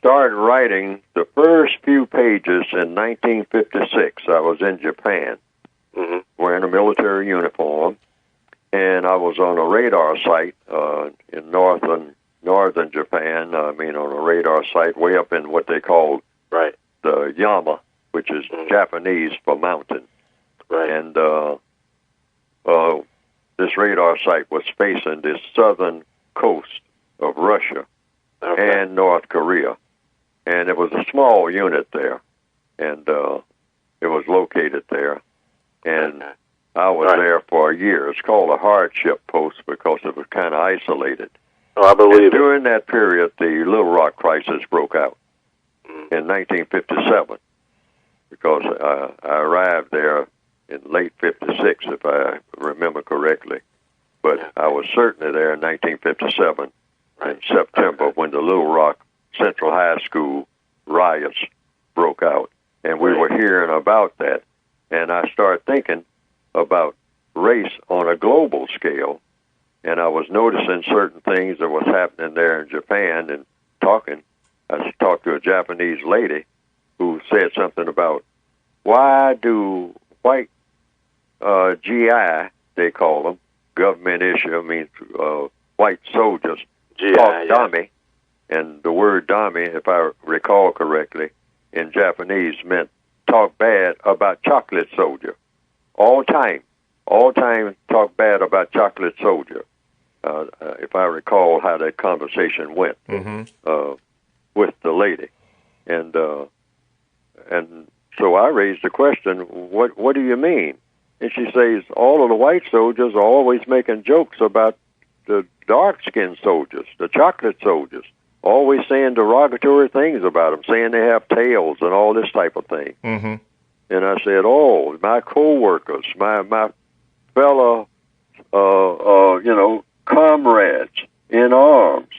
started writing the first few pages in 1956. I was in Japan, wearing a military uniform, and I was on a radar site in northern Japan. I mean, on a radar site way up in what they call the Yama, which is Japanese for mountain. Right. And this radar site was facing the southern coast of Russia and North Korea. And it was a small unit there, and it was located there. And I was there for a year. It's called a hardship post because it was kind of isolated. Oh, I believe and during that period, the Little Rock crisis broke out in 1957 because I arrived there in late 56, if I remember correctly. But I was certainly there in 1957 in September when the Little Rock Central High School riots broke out. And we were hearing about that. And I started thinking about race on a global scale. And I was noticing certain things that was happening there in Japan and talking. I talked to a Japanese lady who said something about why do white GI, they call them, government issue, means white soldiers, talk dummy. And the word dummy, if I recall correctly, in Japanese meant talk bad about chocolate soldier. All time talk bad about chocolate soldier. If I recall how that conversation went with the lady. And so I raised the question, what do you mean? And she says, all of the white soldiers are always making jokes about the dark-skinned soldiers, the chocolate soldiers, always saying derogatory things about them, saying they have tails and all this type of thing. And I said, oh, my co-workers, my fellow, comrades in arms,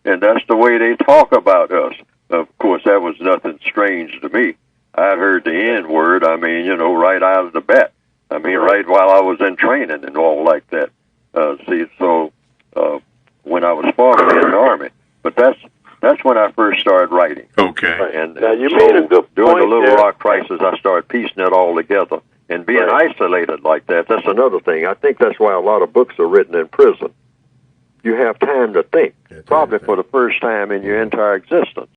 and that's the way they talk about us. Of course, that was nothing strange to me. I'd heard the N-word, right out of the bat. Right while I was in training and all like that. When I was formerly in the Army. But that's when I first started writing. Okay. And now, you made a good point during the Little there. Rock crisis, I started piecing it all together. And being isolated like that, that's another thing. I think that's why a lot of books are written in prison. You have time to think, probably for the first time in your entire existence.